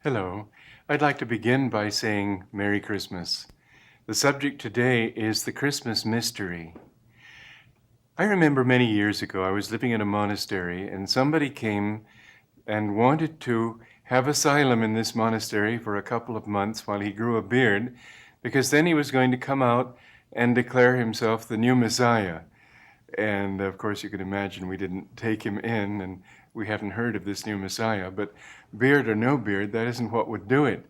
Hello. I'd like to begin by saying Merry Christmas. The subject today is the Christmas mystery. I remember many years ago I was living in a monastery and somebody came and wanted to have asylum in this monastery for a couple of months while he grew a beard, because then he was going to come out and declare himself the new Messiah. And of course, you can imagine we didn't take him in, and we hadn't heard of this new Messiah. But beard or no beard, that isn't what would do it.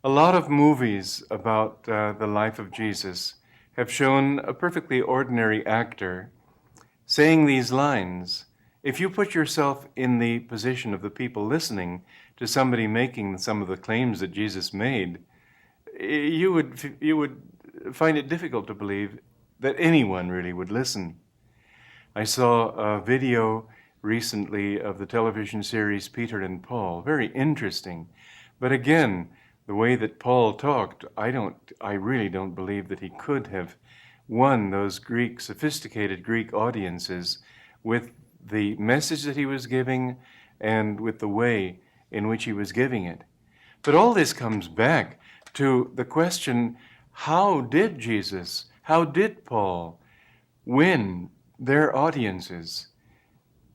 A lot of movies about the life of Jesus have shown a perfectly ordinary actor saying these lines. If you put yourself in the position of the people listening to somebody making some of the claims that Jesus made, you would find it difficult to believe that anyone really would listen. I saw a video recently of the television series Peter and Paul, very interesting. But again, the way that Paul talked, I really don't believe that he could have won those sophisticated Greek audiences with the message that he was giving and with the way in which he was giving it. But all this comes back to the question, how did Paul win their audiences?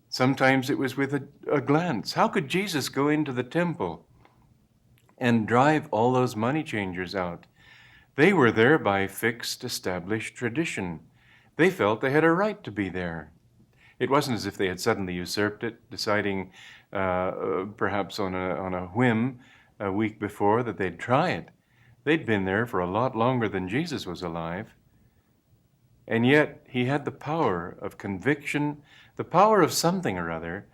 Sometimes it was with a glance. How could Jesus go into the temple and drive all those money changers out? They were there by fixed, established tradition. They felt they had a right to be there. It wasn't as if they had suddenly usurped it, deciding perhaps on a whim a week before that they'd try it. They'd been there for a lot longer than Jesus was alive. And yet he had the power of conviction, the power of something or other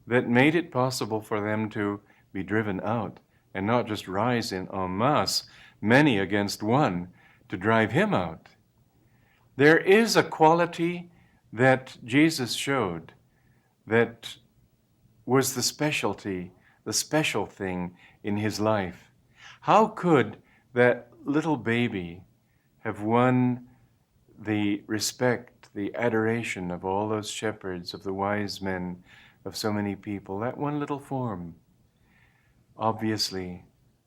that made it possible for them to be driven out and not just rise in en masse, many against one, to drive him out. There is a quality that Jesus showed that was the special thing in his life. How could that little baby have won the respect, the adoration of all those shepherds, of the wise men, of so many people? That one little form. Obviously,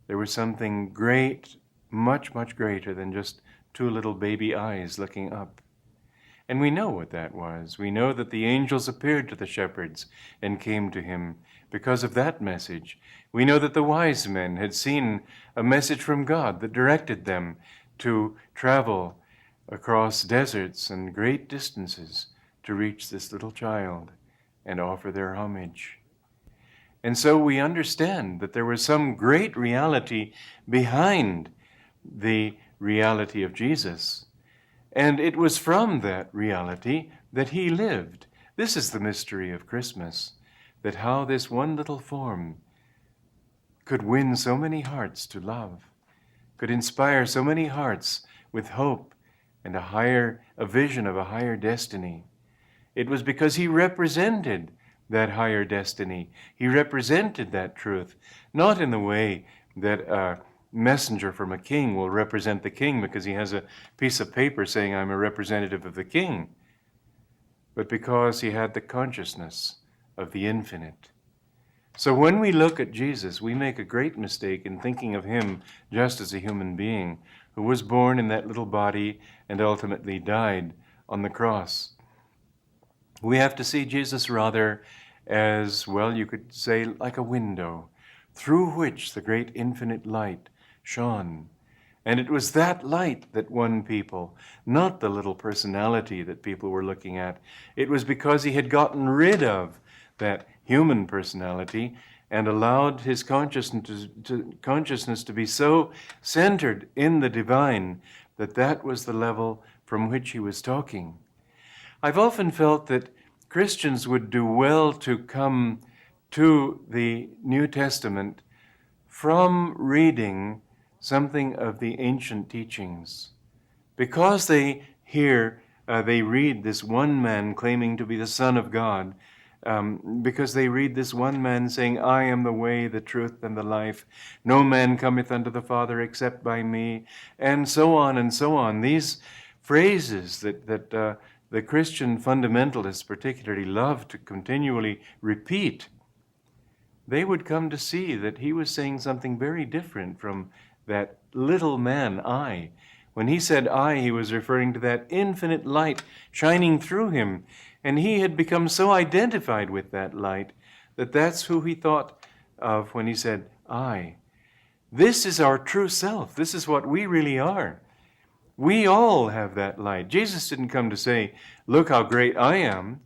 there was something great, much, much greater than just two little baby eyes looking up. And we know what that was. We know that the angels appeared to the shepherds and came to him because of that message. We know that the wise men had seen a message from God that directed them to travel across deserts and great distances to reach this little child and offer their homage. And so we understand that there was some great reality behind the reality of Jesus. And it was from that reality that he lived. This is the mystery of Christmas, that how this one little form could win so many hearts to love, could inspire so many hearts with hope and a vision of a higher destiny. It was because he represented that higher destiny. He represented that truth, not in the way that a messenger from a king will represent the king because he has a piece of paper saying, I'm a representative of the king, but because he had the consciousness of the infinite. So when we look at Jesus, we make a great mistake in thinking of him just as a human being who was born in that little body and ultimately died on the cross. We have to see Jesus rather as, well, you could say, like a window through which the great infinite light shone. And it was that light that won people, not the little personality that people were looking at. It was because he had gotten rid of that human personality and allowed his consciousness to be so centered in the divine that was the level from which he was talking. I've often felt that Christians would do well to come to the New Testament from reading something of the ancient teachings. Because they read this one man claiming to be the Son of God, because they read this one man saying, I am the way, the truth, and the life. No man cometh unto the Father except by me, and so on and so on. These phrases that the Christian fundamentalists particularly love to continually repeat they would come to see that he was saying something very different from that little man, I. When he said I, he was referring to that infinite light shining through him. And he had become so identified with that light that that's who he thought of when he said I. This is our true self. This is what we really are. We all have that light. Jesus didn't come to say, look how great I am.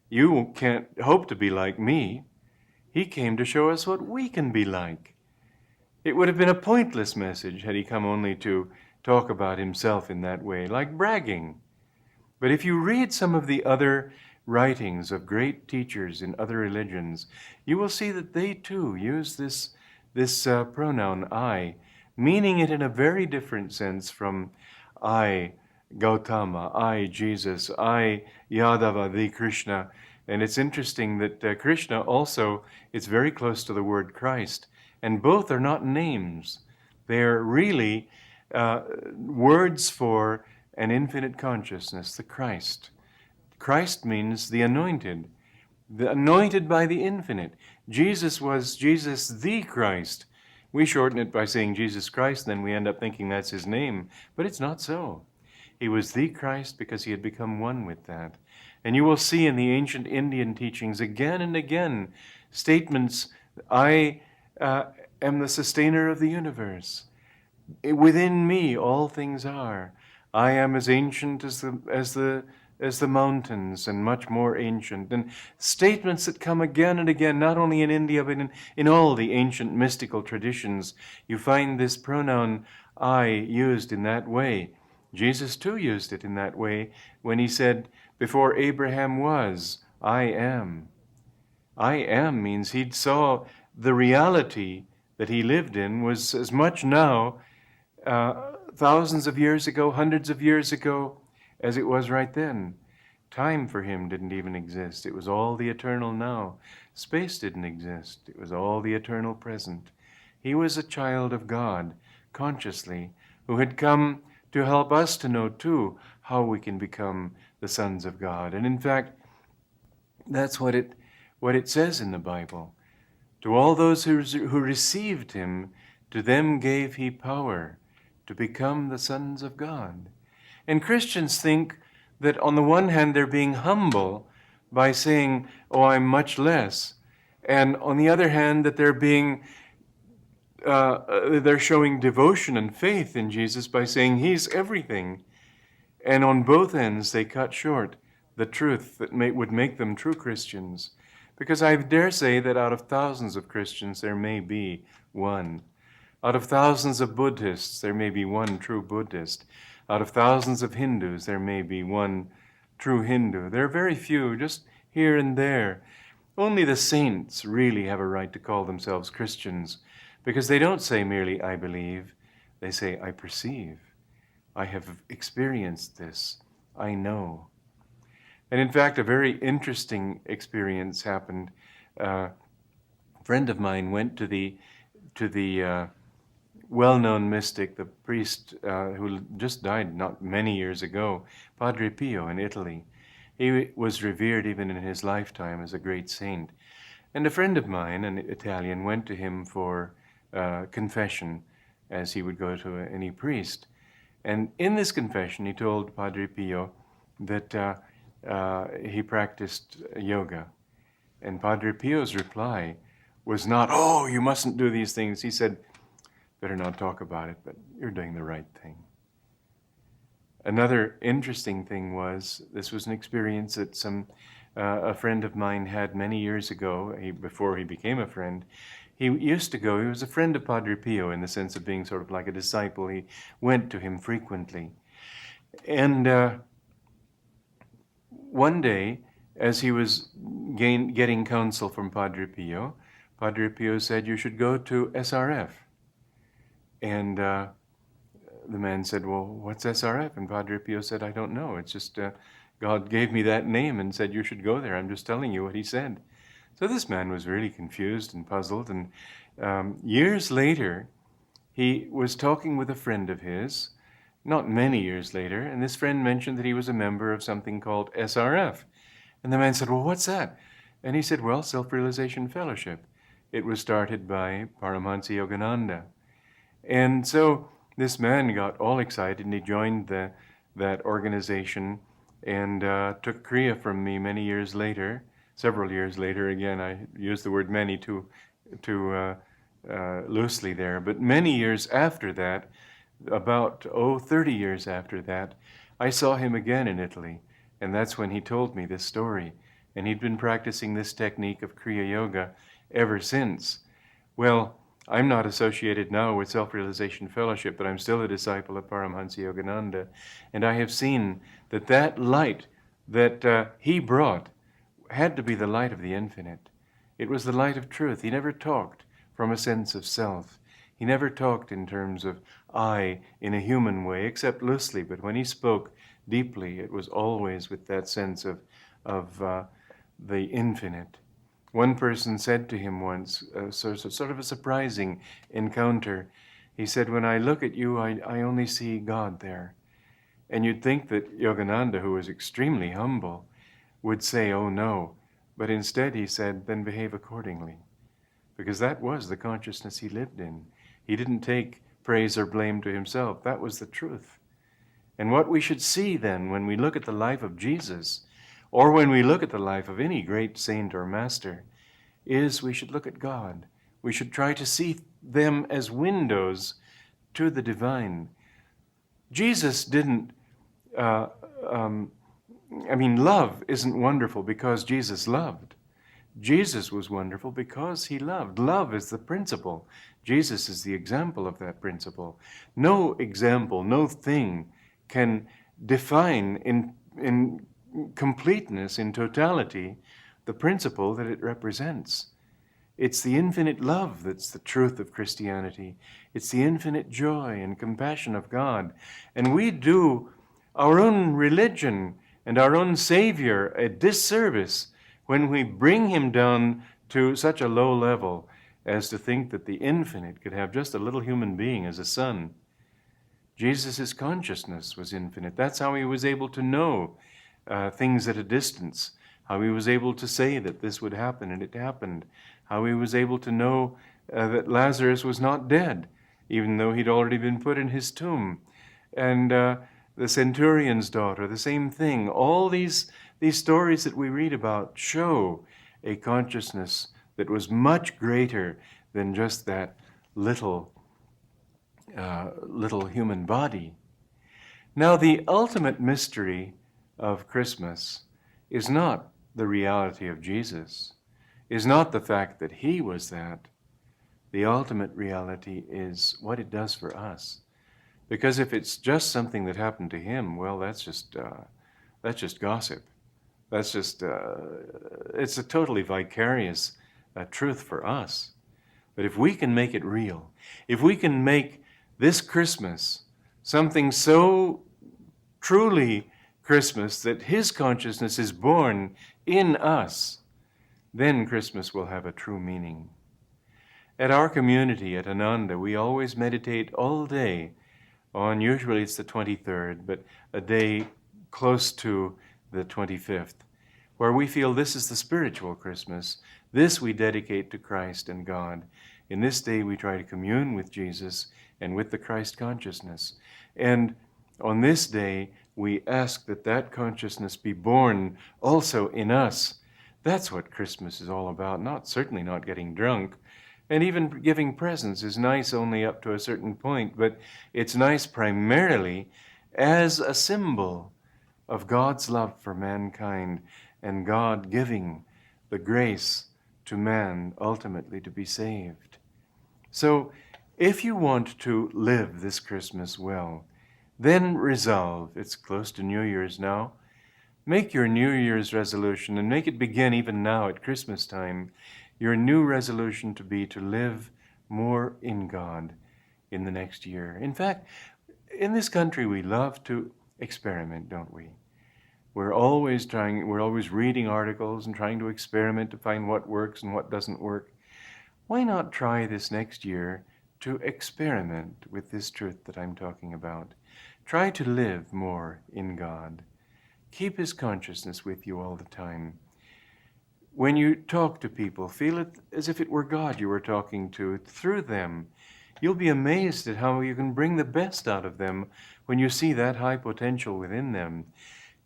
You can't hope to be like me. He came to show us what we can be like. It would have been a pointless message had he come only to talk about himself in that way, like bragging. But if you read some of the other writings of great teachers in other religions, you will see that they too use this pronoun I, meaning it in a very different sense from I, Gautama, I, Jesus, I, Yadava, the Krishna. And it's interesting that Krishna also is very close to the word Christ. And both are not names. They're really words for an infinite consciousness, the Christ. Christ means the anointed by the infinite. Jesus was Jesus the Christ. We shorten it by saying Jesus Christ, then we end up thinking that's his name. But it's not so. He was the Christ because he had become one with that. And you will see in the ancient Indian teachings again and again statements, I am the sustainer of the universe. Within me all things are. I am as ancient as the mountains, and much more ancient. And statements that come again and again, not only in India, but in all the ancient mystical traditions, you find this pronoun I used in that way. Jesus too used it in that way when he said, before Abraham was, I am. I am means he saw the reality that he lived in was as much now, thousands of years ago, hundreds of years ago, as it was right then. Time for him didn't even exist. It was all the eternal now. Space didn't exist. It was all the eternal present. He was a child of God, consciously, who had come to help us to know, too, how we can become the sons of God. And in fact, that's what it says in the Bible. To all those who received him, to them gave he power to become the sons of God. And Christians think that on the one hand they're being humble by saying, oh, I'm much less. And on the other hand that they're showing devotion and faith in Jesus by saying he's everything. And on both ends they cut short the truth that would make them true Christians. Because I dare say that out of thousands of Christians there may be one. Out of thousands of Buddhists there may be one true Buddhist. Out of thousands of Hindus there may be one true Hindu. There are very few, just here and there. Only the saints really have a right to call themselves Christians, because they don't say merely, I believe. They say, I perceive. I have experienced this. I know. And in fact, a very interesting experience happened. A friend of mine went to the well-known mystic, the priest who just died not many years ago, Padre Pio in Italy. He was revered even in his lifetime as a great saint. And a friend of mine, an Italian, went to him for confession, as he would go to any priest. And in this confession, he told Padre Pio that he practiced yoga. And Padre Pio's reply was not, oh, you mustn't do these things. He said, better not talk about it, but you're doing the right thing. Another interesting thing was, this was an experience that a friend of mine had many years ago, before he became a friend. He used to go, he was a friend of Padre Pio in the sense of being sort of like a disciple. He went to him frequently. And one day, as he was getting counsel from Padre Pio said, you should go to SRF. And the man said, well, what's SRF? And Padre Pio said, I don't know. It's just God gave me that name and said you should go there. I'm just telling you what he said. So this man was really confused and puzzled. And years later, he was talking with a friend of his, not many years later, and this friend mentioned that he was a member of something called SRF. And the man said, well, what's that? And he said, well, Self-Realization Fellowship. It was started by Paramhansa Yogananda. And so this man got all excited and he joined that organization and took Kriya from me many years later, several years later. Again, I use the word many too loosely there, but many years after that, about 30 years after that, I saw him again in Italy, and that's when he told me this story. And he'd been practicing this technique of Kriya Yoga ever since. Well, I'm not associated now with Self-Realization Fellowship, but I'm still a disciple of Paramhansa Yogananda, and I have seen that that light that he brought had to be the light of the infinite. It was the light of truth. He never talked from a sense of self. He never talked in terms of I in a human way, except loosely, but when he spoke deeply, it was always with that sense of the infinite. One person said to him once, sort of a surprising encounter, he said, when I look at you, I only see God there. And you'd think that Yogananda, who was extremely humble, would say, oh no. But instead he said, then behave accordingly. Because that was the consciousness he lived in. He didn't take praise or blame to himself. That was the truth. And what we should see then when we look at the life of Jesus, or when we look at the life of any great saint or master, is we should look at God. We should try to see them as windows to the divine. Jesus didn't, love isn't wonderful because Jesus loved. Jesus was wonderful because he loved. Love is the principle. Jesus is the example of that principle. No example, no thing can define in completeness, in totality, the principle that it represents. It's the infinite love that's the truth of Christianity. It's the infinite joy and compassion of God. And we do our own religion and our own Savior a disservice when we bring him down to such a low level as to think that the infinite could have just a little human being as a son. Jesus' consciousness was infinite. That's how he was able to know things at a distance, how he was able to say that this would happen and it happened, how he was able to know that Lazarus was not dead, even though he'd already been put in his tomb. And the centurion's daughter, the same thing. All these stories that we read about show a consciousness that was much greater than just that little human body. Now, the ultimate mystery of Christmas is not the reality of Jesus, is not the fact that he was that. The ultimate reality is what it does for us. Because if it's just something that happened to him, well, that's just gossip. That's just, it's a totally vicarious truth for us. But if we can make it real, if we can make this Christmas something so truly Christmas that his consciousness is born in us, then Christmas will have a true meaning. At our community at Ananda, we always meditate all day on, usually it's the 23rd, but a day close to the 25th, where we feel this is the spiritual Christmas. This we dedicate to Christ and God. In this day we try to commune with Jesus and with the Christ consciousness. And on this day we ask that that consciousness be born also in us. That's what Christmas is all about. Certainly not getting drunk. And even giving presents is nice only up to a certain point, but it's nice primarily as a symbol of God's love for mankind and God giving the grace to man ultimately to be saved. So if you want to live this Christmas well, then resolve, it's close to New Year's now, make your New Year's resolution and make it begin even now at Christmas time, your new resolution to be to live more in God in the next year. In fact, in this country we love to experiment, don't we? We're always reading articles and trying to experiment to find what works and what doesn't work. Why not try this next year to experiment with this truth that I'm talking about? Try to live more in God. Keep his consciousness with you all the time. When you talk to people, feel it as if it were God you were talking to through them. You'll be amazed at how you can bring the best out of them when you see that high potential within them.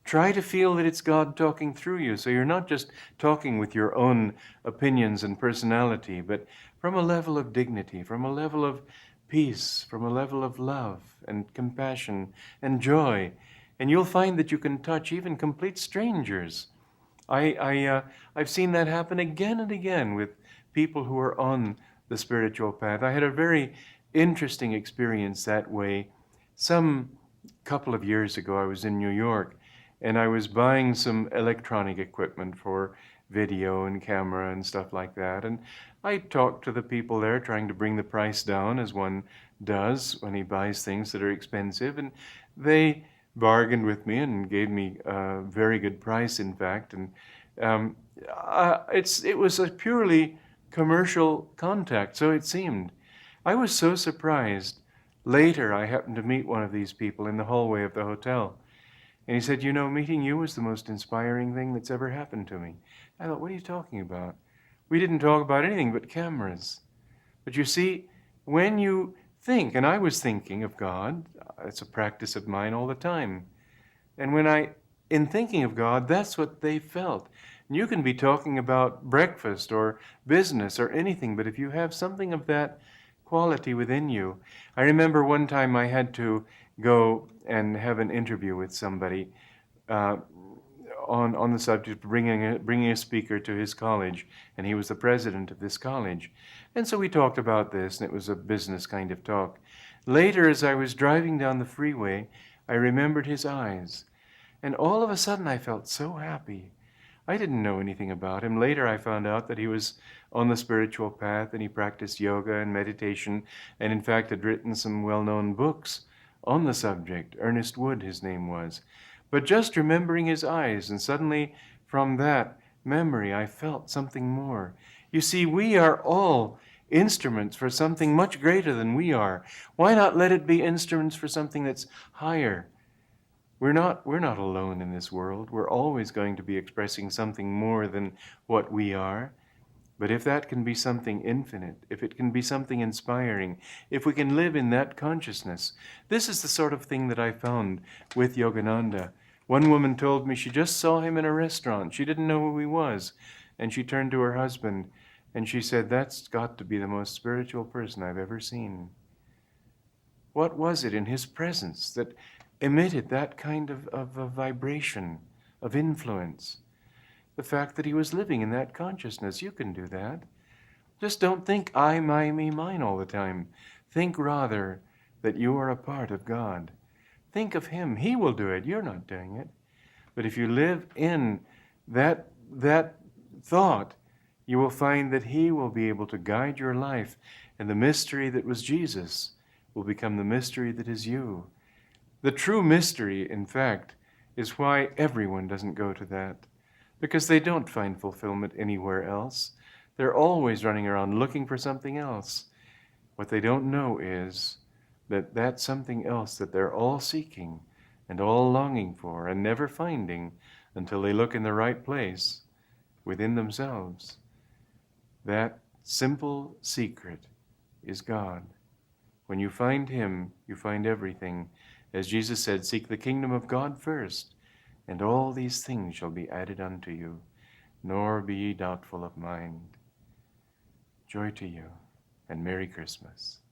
Try to feel that it's God talking through you, so you're not just talking with your own opinions and personality, but from a level of dignity, from a level of peace, from a level of love and compassion and joy. And you'll find that you can touch even complete strangers. I've seen that happen again and again with people who are on the spiritual path. I had a very interesting experience that way. Some couple of years ago, I was in New York, and I was buying some electronic equipment for video and camera and stuff like that. And I talked to the people there, trying to bring the price down, as one does when he buys things that are expensive. And they bargained with me and gave me a very good price, in fact. And it was a purely commercial contact, so it seemed. I was so surprised. Later, I happened to meet one of these people in the hallway of the hotel. And he said, "You know, meeting you was the most inspiring thing that's ever happened to me." I thought, what are you talking about? We didn't talk about anything but cameras. But you see, when you think, and I was thinking of God, it's a practice of mine all the time. And in thinking of God, that's what they felt. And you can be talking about breakfast or business or anything, but if you have something of that quality within you. I remember one time I had to go and have an interview with somebody on the subject of bringing a speaker to his college, and he was the president of this college. And so we talked about this, and it was a business kind of talk. Later, as I was driving down the freeway, I remembered his eyes, and all of a sudden I felt so happy. I didn't know anything about him. Later I found out that he was on the spiritual path and he practiced yoga and meditation and in fact had written some well-known books on the subject. Ernest Wood, his name was. But just remembering his eyes, and suddenly from that memory I felt something more. You see, we are all instruments for something much greater than we are. Why not let it be instruments for something that's higher? We're not alone in this world. We're always going to be expressing something more than what we are. But if that can be something infinite, if it can be something inspiring, if we can live in that consciousness, this is the sort of thing that I found with Yogananda. One woman told me she just saw him in a restaurant. She didn't know who he was. And she turned to her husband and she said, "That's got to be the most spiritual person I've ever seen." What was it in his presence that emitted that kind of a vibration, of influence? The fact that he was living in that consciousness. You can do that. Just don't think I, my, me, mine all the time. Think rather that you are a part of God. Think of him. He will do it. You're not doing it. But if you live in that thought, you will find that he will be able to guide your life, and the mystery that was Jesus will become the mystery that is you. The true mystery, in fact, is why everyone doesn't go to that. Because they don't find fulfillment anywhere else. They're always running around looking for something else. What they don't know is that that's something else that they're all seeking and all longing for and never finding until they look in the right place within themselves. That simple secret is God. When you find him, you find everything. As Jesus said, seek the kingdom of God first, and all these things shall be added unto you, nor be ye doubtful of mind. Joy to you, and Merry Christmas.